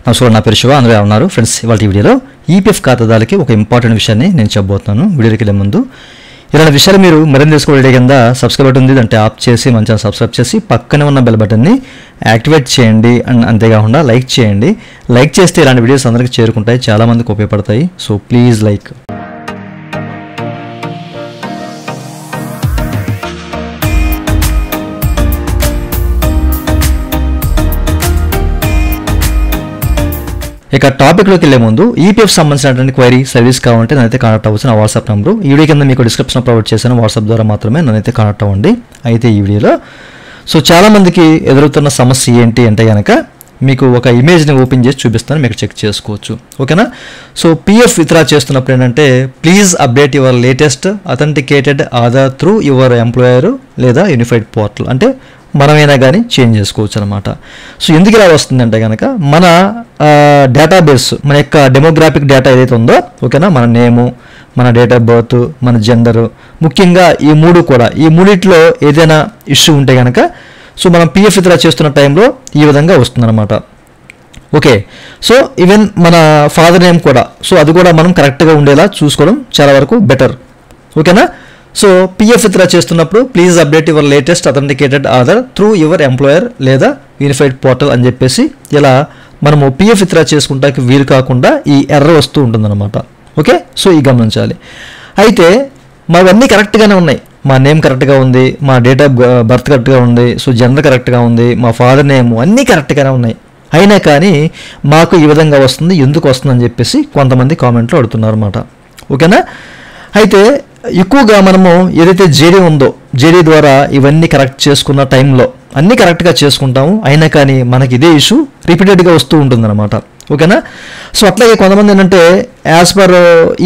నమస్కారం, నా పేరు శివ. అందరూ ఉన్నారు ఫ్రెండ్స్. ఇవాళ వీడియోలో ఈపీఎఫ్ ఖాతాదారులకి ఒక ఇంపార్టెంట్ విషయాన్ని నేను చెప్పబోతున్నాను. వీడియోకి వెళ్ళే ముందు ఇలాంటి విషయాలు మీరు మరింత తెలుసుకోవడం కింద సబ్స్క్రైబ్ బటన్ ఉంది, అంటే ఆప్ చేసి మన ఛానల్ సబ్స్క్రైబ్ చేసి పక్కనే ఉన్న బెల్ బటన్ని యాక్టివేట్ చేయండి. అండ్ అంతేకాకుండా లైక్ చేయండి. లైక్ చేస్తే ఇలాంటి వీడియోస్ అందరికీ చేరుకుంటాయి, చాలామందికి ఉపయోగపడతాయి. So please like. ఇక టాపిక్లోకి వెళ్ళే ముందు ఈపీఎఫ్ సంబంధించినటువంటి క్వైరీ సర్వీస్ కావాలంటే నన్నైతే కాంటాక్ట్ అవ్వచ్చు. నా వాట్సాప్ నెంబరు ఈ వీడియో కింద మీకు డిస్క్రిప్షన్ ప్రొవైడ్ చేశాను. వాట్సాప్ ద్వారా మాత్రమే నన్నైతే కాంటాక్ట్ అవ్వండి. అయితే ఈ వీడియోలో చాలామందికి ఎదురవుతున్న సమస్య ఏంటి అంటే కనుక మీకు ఒక ఇమేజ్ని ఓపెన్ చేసి చూపిస్తాను, మీకు చెక్ చేసుకోవచ్చు. ఓకేనా? పీఎఫ్ విత్డ్రా చేస్తున్నప్పుడు ఏంటంటే please update your latest authenticated Aadhaar through your employer లేదా యూనిఫైడ్ పోర్టల్, అంటే మనమైనా కానీ చేంజ్ చేసుకోవచ్చు అనమాట. ఎందుకు ఇలా వస్తుందంటే కనుక మన డేటాబేస్, మన యొక్క డెమోగ్రాఫిక్ డేటా ఏదైతే ఉందో, ఓకేనా, మన నేము, మన డేట్ ఆఫ్ బర్త్, మన జెండరు, ముఖ్యంగా ఈ మూడిట్లో ఏదైనా ఇష్యూ ఉంటే కనుక మనం పిఎఫ్ విత్డ్రా చేస్తున్న టైంలో ఈ విధంగా వస్తుందన్నమాట. ఓకే, ఈవెన్ మన ఫాదర్ నేమ్ కూడా, అది కూడా మనం కరెక్ట్గా ఉండేలా చూసుకోవడం చాలా వరకు బెటర్. ఓకేనా? పిఎఫ్ విత్డ్రా చేస్తున్నప్పుడు please update your latest authenticated Aadhaar through your employer లేదా యూనిఫైడ్ పోర్టల్ అని చెప్పేసి ఇలా మనము పిఎఫ్ విత్డ్రా చేసుకుంటానికి వీలు కాకుండా ఈ ఎర్రర్ వస్తూ ఉంటుందన్నమాట. ఓకే, ఈ గమనించాలి. అయితే మావన్నీ కరెక్ట్గానే ఉన్నాయి. మా నేమ్ కరెక్ట్గా ఉంది, మా డేట్ ఆఫ్ బర్త్ కరెక్ట్గా ఉంది, జెండర్ కరెక్ట్గా ఉంది, మా ఫాదర్ నేమ్ అన్నీ కరెక్ట్గానే ఉన్నాయి. అయినా కానీ మాకు ఈ విధంగా వస్తుంది, ఎందుకు వస్తుందని చెప్పేసి కొంతమంది కామెంట్లో అడుగుతున్నారు అన్నమాట. ఓకేనా? అయితే ఎక్కువగా మనము ఏదైతే జేడీ ఉందో, జేడీ ద్వారా ఇవన్నీ కరెక్ట్ చేసుకున్న టైంలో అన్నీ కరెక్ట్గా చేసుకుంటాము, అయినా కానీ మనకి ఇదే ఇష్యూ రిపీటెడ్గా వస్తూ ఉంటుందన్నమాట. ఓకేనా? అట్లాగే కొంతమంది ఏంటంటే యాజ్ పర్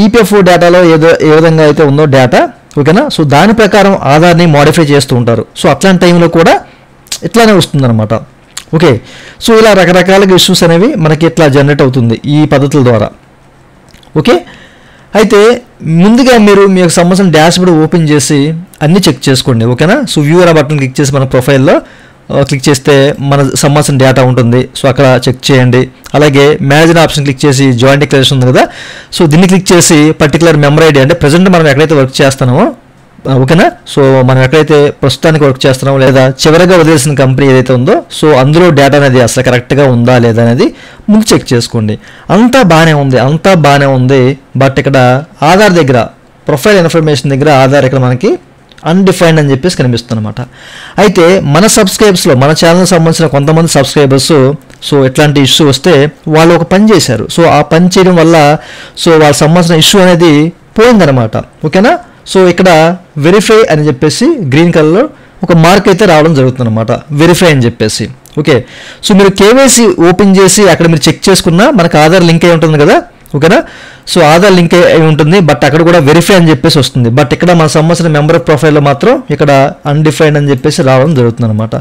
ఈపీఎఫ్ డేటాలో ఏ విధంగా అయితే ఉందో డేటా, ఓకేనా, దాని ప్రకారం ఆధార్ని మోడిఫై చేస్తూ ఉంటారు. అట్లాంటి టైంలో కూడా ఇట్లానే వస్తుందన్నమాట. ఓకే, ఇలా రకరకాలుగా ఇష్యూస్ అనేవి మనకి ఇట్లా జనరేట్ అవుతుంది ఈ పద్ధతుల ద్వారా. ఓకే, అయితే ముందుగా మీరు మీకు సంబంధించిన డాష్బోర్డ్ ఓపెన్ చేసి అన్నీ చెక్ చేసుకోండి. ఓకేనా? వ్యూవర్ బటన్ క్లిక్ చేసి మన ప్రొఫైల్లో క్లిక్ చేస్తే మన సంబంధించిన డేటా ఉంటుంది. అక్కడ చెక్ చేయండి. అలాగే మేనేజర్ ఆప్షన్ క్లిక్ చేసి జాయింట్ డిక్లరేషన్ ఉంది కదా, దీన్ని క్లిక్ చేసి పర్టికులర్ మెంబర్ ఐడి, అంటే ప్రజెంట్ మనం ఎక్కడైతే వర్క్ చేస్తున్నామో, ఓకేనా, మనం ఎక్కడైతే ప్రస్తుతానికి వర్క్ చేస్తున్నామో లేదా చివరిగా వదిలేసిన కంపెనీ ఏదైతే ఉందో అందులో డేటా అనేది అసలు కరెక్ట్గా ఉందా లేదా అనేది ముందు చెక్ చేసుకోండి. అంతా బాగానే ఉంది. బట్ ఇక్కడ ఆధార్ దగ్గర, ప్రొఫైల్ ఇన్ఫర్మేషన్ దగ్గర ఆధార్ ఇక్కడ మనకి అన్డిఫైన్డ్ అని చెప్పేసి కనిపిస్తుంది అనమాట. అయితే మన సబ్స్క్రైబర్స్లో, మన ఛానల్కి సంబంధించిన కొంతమంది సబ్స్క్రైబర్స్ ఎట్లాంటి ఇష్యూ వస్తే వాళ్ళు ఒక పని చేశారు. ఆ పని చేయడం వల్ల వాళ్ళకి సంబంధించిన ఇష్యూ అనేది పోయిందనమాట. ఓకేనా? ఇక్కడ వెరిఫై అని చెప్పేసి గ్రీన్ కలర్లో ఒక మార్క్ అయితే రావడం జరుగుతుంది అనమాట, వెరిఫై అని చెప్పేసి. ఓకే, మీరు కేవైసీ ఓపెన్ చేసి అక్కడ మీరు చెక్ చేసుకున్నా మనకు ఆధార్ లింక్ అయి ఉంటుంది కదా. ఓకేనా? ఆధార్ లింక్ అయి ఉంటుంది, బట్ అక్కడ కూడా వెరిఫై అని చెప్పేసి వస్తుంది. బట్ ఇక్కడ మన సంబంధించిన మెంబర్ ప్రొఫైల్లో మాత్రం ఇక్కడ అన్డిఫైన్డ్ అని చెప్పేసి రావడం జరుగుతుంది అనమాట.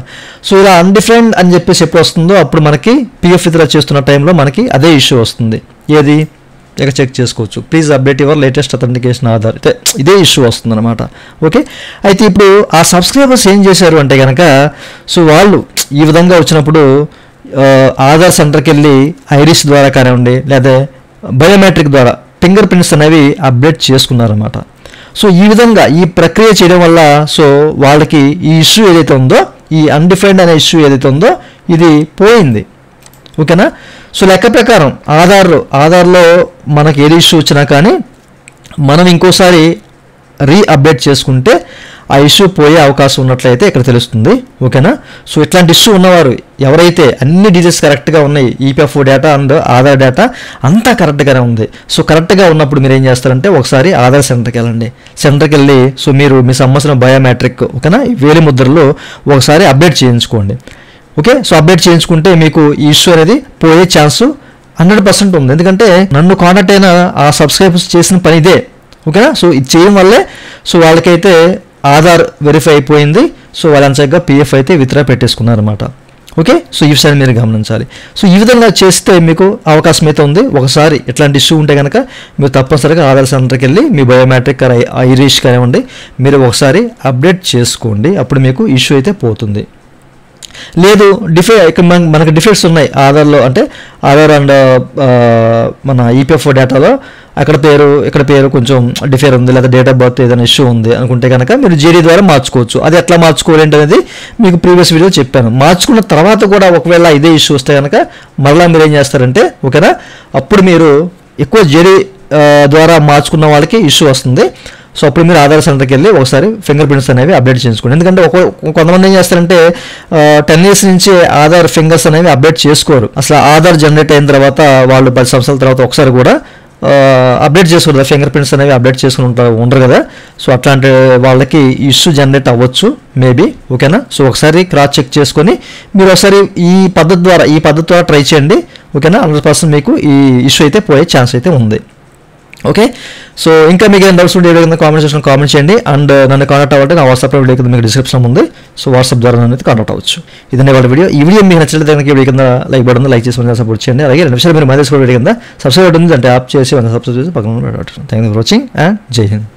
ఇలా అన్డిఫైన్డ్ అని చెప్పేసి ఎప్పుడు వస్తుందో అప్పుడు మనకి పిఎఫ్ విత్డ్రా చేస్తున్న టైంలో మనకి అదే ఇష్యూ వస్తుంది. ఏది ఇక చెక్ చేసుకోవచ్చు. Please update your latest authentication Aadhaar, ఇదే ఇష్యూ వస్తుంది అనమాట. ఓకే, అయితే ఇప్పుడు ఆ సబ్స్క్రైబర్స్ ఏం చేశారు అంటే కనుక వాళ్ళు ఈ విధంగా వచ్చినప్పుడు ఆధార్ సెంటర్కి వెళ్ళి ఐరిస్ ద్వారా కానివ్వండి లేదా బయోమెట్రిక్ ద్వారా ఫింగర్ ప్రింట్స్ అనేవి అప్డేట్ చేసుకున్నారన్నమాట. ఈ విధంగా ఈ ప్రక్రియ చేయడం వల్ల వాళ్ళకి ఈ ఇష్యూ ఏదైతే ఉందో, ఈ అన్డిఫైన్డ్ అనే ఇష్యూ ఏదైతే ఉందో ఇది పోయింది. ఓకేనా? లెక్క ప్రకారం ఆధార్లో మనకి ఏది ఇష్యూ వచ్చినా కానీ మనం ఇంకోసారి అప్డేట్ చేసుకుంటే ఆ ఇష్యూ పోయే అవకాశం ఉన్నట్లయితే ఇక్కడ తెలుస్తుంది. ఓకేనా? ఇట్లాంటి ఇష్యూ ఉన్నవారు ఎవరైతే అన్ని డీటెయిల్స్ కరెక్ట్గా ఉన్నాయి, EPF data and Aadhaar data అంతా కరెక్ట్గానే ఉంది. కరెక్ట్గా ఉన్నప్పుడు మీరు ఏం చేస్తారంటే ఒకసారి ఆధార్ సెంటర్కి వెళ్ళండి. సెంటర్కి వెళ్ళి మీరు మీ సంబంధించిన బయోమెట్రిక్, ఓకేనా, వేలి ముద్రలో ఒకసారి అప్డేట్ చేయించుకోండి. ఓకే, అప్డేట్ చేయించుకుంటే మీకు ఈ ఇష్యూ అనేది పోయే ఛాన్స్ 100% ఉంది. ఎందుకంటే నన్ను కాంటాక్ట్ అయిన ఆ సబ్స్క్రైబర్స్ చేసిన పని ఇదే. ఓకేనా? ఇది చేయడం వల్లే వాళ్ళకైతే ఆధార్ వెరిఫై అయిపోయింది. వాళ్ళు అంచగా పిఎఫ్ అయితే విత్డ్రా పెట్టేసుకున్నారన్నమాట. ఓకే, ఈ విషయాన్ని మీరు గమనించాలి. ఈ విధంగా చేస్తే మీకు అవకాశం అయితే ఉంది. ఒకసారి ఇట్లాంటి ఇష్యూ ఉంటే కనుక మీరు తప్పనిసరిగా ఆధార్ సెంటర్కి వెళ్ళి మీ బయోమెట్రిక్ ఐరిష్ కానివ్వండి మీరు ఒకసారి అప్డేట్ చేసుకోండి, అప్పుడు మీకు ఇష్యూ అయితే పోతుంది. లేదు ఇక్కడ మనకు డిఫెక్ట్స్ ఉన్నాయి ఆధార్లో, అంటే ఆధార్ అండ్ మన ఈపీఎఫ్ఓ డేటాలో ఇక్కడ పేరు కొంచెం డిఫేర్ ఉంది, లేదా డేట్ ఆఫ్ బర్త్ ఏదైనా ఇష్యూ ఉంది అనుకుంటే కనుక మీరు జేడీ ద్వారా మార్చుకోవచ్చు. అది ఎట్లా మార్చుకోవాలి అనేది మీకు ప్రీవియస్ వీడియో చెప్పాను. మార్చుకున్న తర్వాత కూడా ఒకవేళ ఇదే ఇష్యూ వస్తే కనుక మళ్ళీ మీరు ఏం చేస్తారంటే ఓకేనా, అప్పుడు మీరు ఎక్కువ జేడీ ద్వారా మార్చుకున్న వాళ్ళకి ఇష్యూ వస్తుంది. సో అప్పుడు మీరు ఆధార్ సెంటర్కి వెళ్ళి ఒకసారి ఫింగర్ ప్రింట్స్ అనేవి అప్డేట్ చేసుకోండి. ఎందుకంటే కొంతమంది ఏం చేస్తారంటే 10 years నుంచి ఆధార్ ఫింగర్స్ అనేవి అప్డేట్ చేసుకోరు. అసలు ఆధార్ జనరేట్ అయిన తర్వాత వాళ్ళు 10 సంవత్సరాల తర్వాత ఒకసారి కూడా అప్డేట్ చేసుకోరు, ఫింగర్ ప్రింట్స్ అనేవి అప్డేట్ చేసుకుని ఉండరు కదా. సో అట్లాంటి వాళ్ళకి ఇష్యూ జనరేట్ అవ్వచ్చు మేబీ, ఓకేనా. సో ఒకసారి క్రాస్ చెక్ చేసుకొని మీరు ఒకసారి ఈ పద్ధతి ద్వారా ట్రై చేయండి, ఓకేనా. 100% మీకు ఈ ఇష్యూ అయితే పోయే ఛాన్స్ అయితే ఉంది. ఓకే, సో ఇంకా మీకు ఏమైనా డౌట్స్ ఉంటే కింద కామెంట్ సెక్షన్ కామెంట్ చేయండి. అండ్ నన్ను కాంటాక్ట్ అవ్వండి, నా వాట్సాప్ వీడియో కింద మీకు డిస్క్రిప్షన్ ఉంది. సో వాట్సాప్ ద్వారా నన్ను కాంటాక్ట్ అవ్వచ్చు. ఇదనే వాళ్ళ వీడియో. ఈ వీడియో మీకు నచ్చినట్లయితే కనుక వీడియో కింద లైక్ బటన్ లైక్ చేసి సపోర్ట్ చేయండి. అలాగే 2 నిమిషాలు మీరు మధ్య వీడియో కింద సబ్స్క్రైబ్ ఉంటుంది అంటే యాప్ చేసి సబ్స్క్రైబ్ చేసి పక్కన thank you for watching and జై హింద్.